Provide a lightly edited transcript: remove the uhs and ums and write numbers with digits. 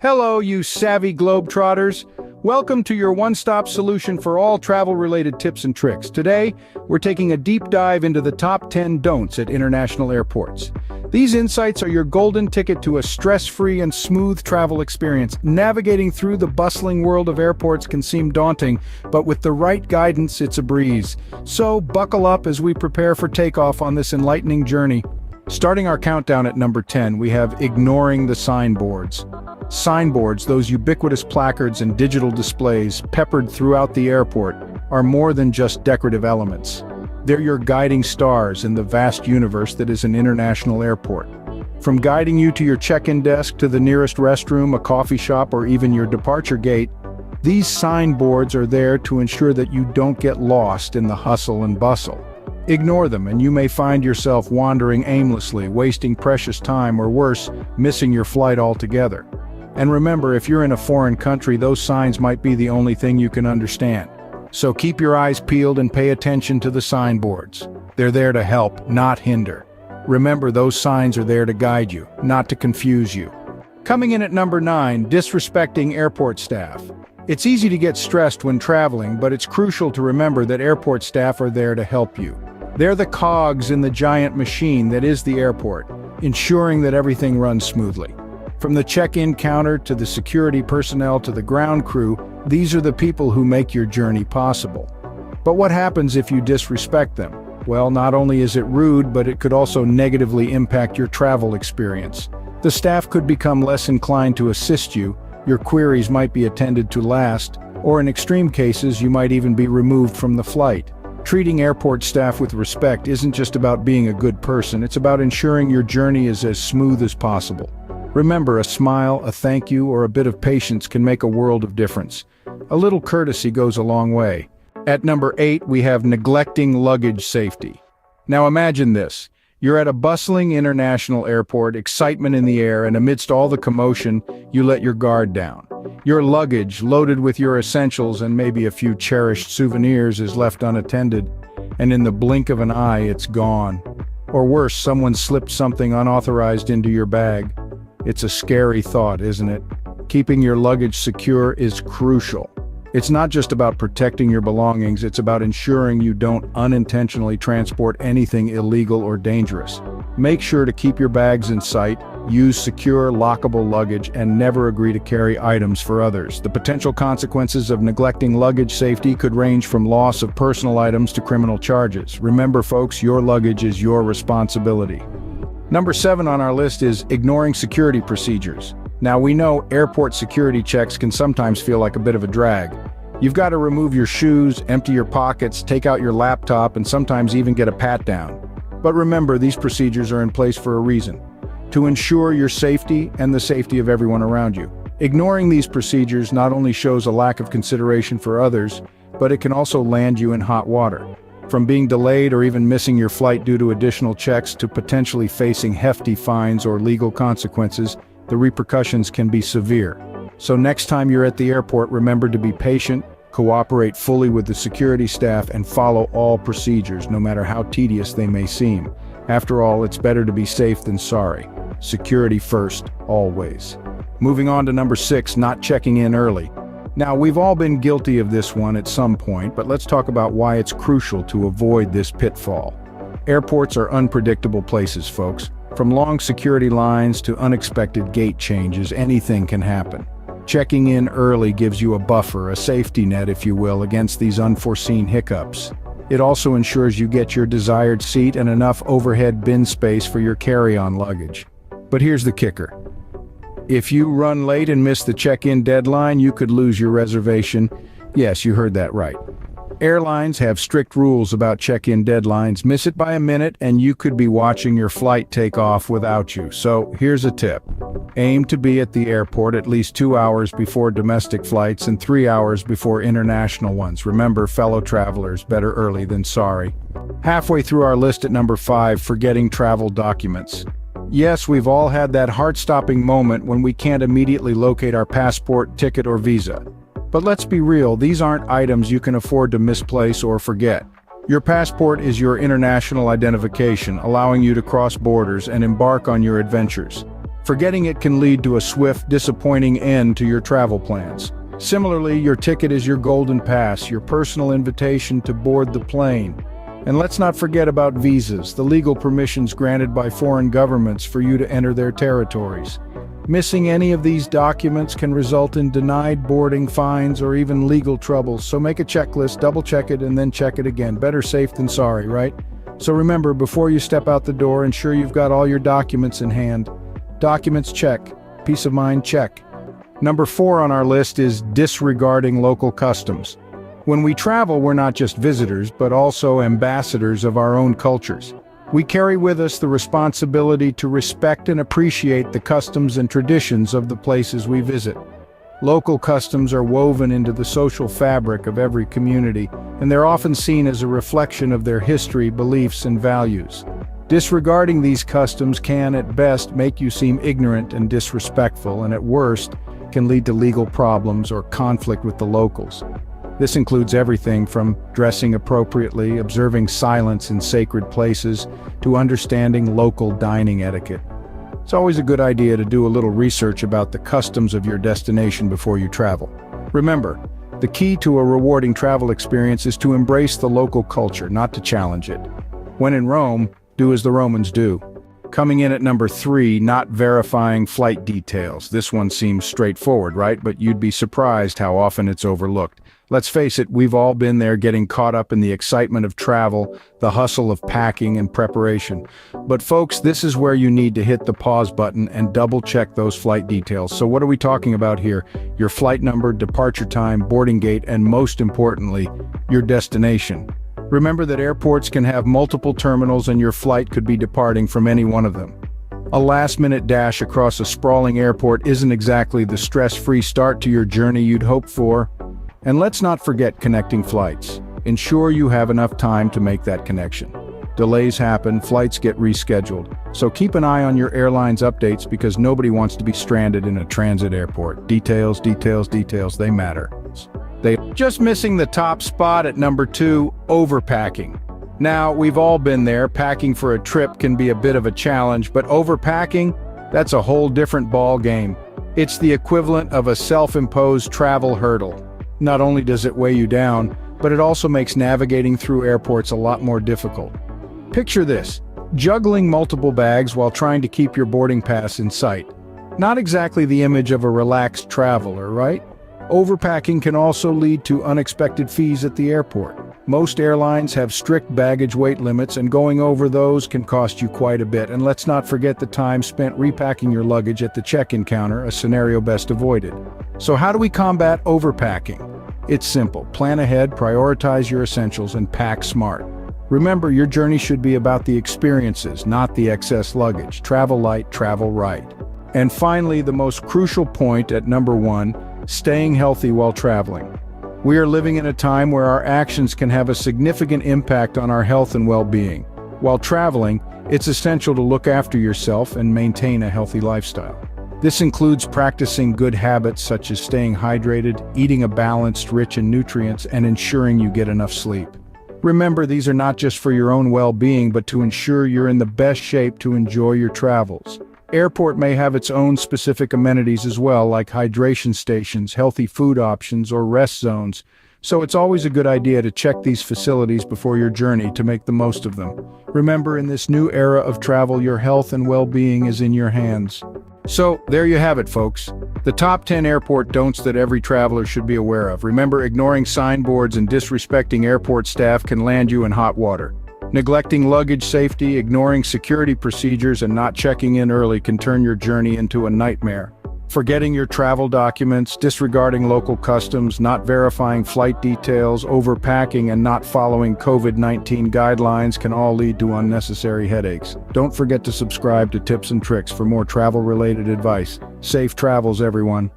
Hello, you savvy globetrotters. Welcome to your one-stop solution for all travel-related tips and tricks. Today, we're taking a deep dive into the top 10 don'ts at international airports. These insights are your golden ticket to a stress-free and smooth travel experience. Navigating through the bustling world of airports can seem daunting, but with the right guidance, it's a breeze. So, buckle up as we prepare for takeoff on this enlightening journey. Starting our countdown at number 10, we have ignoring the signboards. Signboards, those ubiquitous placards and digital displays peppered throughout the airport, are more than just decorative elements. They're your guiding stars in the vast universe that is an international airport. From guiding you to your check-in desk to the nearest restroom, a coffee shop, or even your departure gate, these signboards are there to ensure that you don't get lost in the hustle and bustle. Ignore them and you may find yourself wandering aimlessly, wasting precious time, or worse, missing your flight altogether. And remember, if you're in a foreign country, those signs might be the only thing you can understand. So keep your eyes peeled and pay attention to the signboards. They're there to help, not hinder. Remember, those signs are there to guide you, not to confuse you. Coming in at number 9, disrespecting airport staff. It's easy to get stressed when traveling, but it's crucial to remember that airport staff are there to help you. They're the cogs in the giant machine that is the airport, ensuring that everything runs smoothly. From the check-in counter to the security personnel to the ground crew, these are the people who make your journey possible. But what happens if you disrespect them? Well, not only is it rude, but it could also negatively impact your travel experience. The staff could become less inclined to assist you, your queries might be attended to last, or in extreme cases, you might even be removed from the flight. Treating airport staff with respect isn't just about being a good person, it's about ensuring your journey is as smooth as possible. Remember, a smile, a thank you, or a bit of patience can make a world of difference. A little courtesy goes a long way. At number 8, we have neglecting luggage safety. Now imagine this. You're at a bustling international airport, excitement in the air, and amidst all the commotion, you let your guard down. Your luggage, loaded with your essentials and maybe a few cherished souvenirs, is left unattended, and in the blink of an eye, it's gone. Or worse, someone slipped something unauthorized into your bag. It's a scary thought, isn't it? Keeping your luggage secure is crucial. It's not just about protecting your belongings, it's about ensuring you don't unintentionally transport anything illegal or dangerous. Make sure to keep your bags in sight, use secure, lockable luggage, and never agree to carry items for others. The potential consequences of neglecting luggage safety could range from loss of personal items to criminal charges. Remember, folks, your luggage is your responsibility. Number 7 on our list is ignoring security procedures. Now, we know airport security checks can sometimes feel like a bit of a drag. You've got to remove your shoes, empty your pockets, take out your laptop, and sometimes even get a pat-down. But remember, these procedures are in place for a reason: to ensure your safety and the safety of everyone around you. Ignoring these procedures not only shows a lack of consideration for others, but it can also land you in hot water. From being delayed or even missing your flight due to additional checks to potentially facing hefty fines or legal consequences, the repercussions can be severe. So next time you're at the airport, remember to be patient, cooperate fully with the security staff, and follow all procedures, no matter how tedious they may seem. After all, it's better to be safe than sorry. Security first, always. Moving on to number 6, not checking in early. Now, we've all been guilty of this one at some point, but let's talk about why it's crucial to avoid this pitfall. Airports are unpredictable places, folks. From long security lines to unexpected gate changes, anything can happen. Checking in early gives you a buffer, a safety net, if you will, against these unforeseen hiccups. It also ensures you get your desired seat and enough overhead bin space for your carry-on luggage. But here's the kicker. If you run late and miss the check-in deadline, you could lose your reservation. Yes, you heard that right. Airlines have strict rules about check-in deadlines. Miss it by a minute and you could be watching your flight take off without you. So here's a tip. Aim to be at the airport at least 2 hours before domestic flights and 3 hours before international ones. Remember, fellow travelers, better early than sorry. Halfway through our list at number 5, forgetting travel documents. Yes, we've all had that heart-stopping moment when we can't immediately locate our passport, ticket, or visa. But let's be real, these aren't items you can afford to misplace or forget. Your passport is your international identification, allowing you to cross borders and embark on your adventures. Forgetting it can lead to a swift, disappointing end to your travel plans. Similarly, your ticket is your golden pass, your personal invitation to board the plane. And let's not forget about visas, the legal permissions granted by foreign governments for you to enter their territories. Missing any of these documents can result in denied boarding, fines, or even legal troubles, so make a checklist, double-check it, and then check it again. Better safe than sorry, right? So remember, before you step out the door, ensure you've got all your documents in hand. Documents, check. Peace of mind, check. Number 4 on our list is disregarding local customs. When we travel, we're not just visitors, but also ambassadors of our own cultures. We carry with us the responsibility to respect and appreciate the customs and traditions of the places we visit. Local customs are woven into the social fabric of every community, and they're often seen as a reflection of their history, beliefs, and values. Disregarding these customs can, at best, make you seem ignorant and disrespectful, and at worst, can lead to legal problems or conflict with the locals. This includes everything from dressing appropriately, observing silence in sacred places, to understanding local dining etiquette. It's always a good idea to do a little research about the customs of your destination before you travel. Remember, the key to a rewarding travel experience is to embrace the local culture, not to challenge it. When in Rome, do as the Romans do. Coming in at number 3, not verifying flight details. This one seems straightforward, right? But you'd be surprised how often it's overlooked. Let's face it, we've all been there, getting caught up in the excitement of travel, the hustle of packing and preparation. But folks, this is where you need to hit the pause button and double-check those flight details. So what are we talking about here? Your flight number, departure time, boarding gate, and most importantly, your destination. Remember that airports can have multiple terminals and your flight could be departing from any one of them. A last-minute dash across a sprawling airport isn't exactly the stress-free start to your journey you'd hoped for. And let's not forget connecting flights. Ensure you have enough time to make that connection. Delays happen, flights get rescheduled. So keep an eye on your airline's updates because nobody wants to be stranded in a transit airport. Details, details, details, they matter. Just missing the top spot at number 2, overpacking. Now, we've all been there. Packing for a trip can be a bit of a challenge, but overpacking, that's a whole different ball game. It's the equivalent of a self-imposed travel hurdle. Not only does it weigh you down, but it also makes navigating through airports a lot more difficult. Picture this, juggling multiple bags while trying to keep your boarding pass in sight. Not exactly the image of a relaxed traveler, right? Overpacking can also lead to unexpected fees at the airport. Most airlines have strict baggage weight limits, and going over those can cost you quite a bit. And let's not forget the time spent repacking your luggage at the check-in counter, a scenario best avoided. So how do we combat overpacking? It's simple. Plan ahead, prioritize your essentials, and pack smart. Remember, your journey should be about the experiences, not the excess luggage. Travel light, travel right. And finally, the most crucial point at number 1, staying healthy while traveling. We are living in a time where our actions can have a significant impact on our health and well-being. While traveling, it's essential to look after yourself and maintain a healthy lifestyle. This includes practicing good habits such as staying hydrated, eating a balanced, rich in nutrients, and ensuring you get enough sleep. Remember, these are not just for your own well-being, but to ensure you're in the best shape to enjoy your travels. Airport may have its own specific amenities as well, like hydration stations, healthy food options, or rest zones. So it's always a good idea to check these facilities before your journey to make the most of them. Remember, in this new era of travel, your health and well-being is in your hands. So, there you have it, folks. The top 10 airport don'ts that every traveler should be aware of. Remember, ignoring signboards and disrespecting airport staff can land you in hot water. Neglecting luggage safety, ignoring security procedures, and not checking in early can turn your journey into a nightmare. Forgetting your travel documents, disregarding local customs, not verifying flight details, overpacking, and not following COVID-19 guidelines can all lead to unnecessary headaches. Don't forget to subscribe to Tips and Tricks for more travel-related advice. Safe travels, everyone.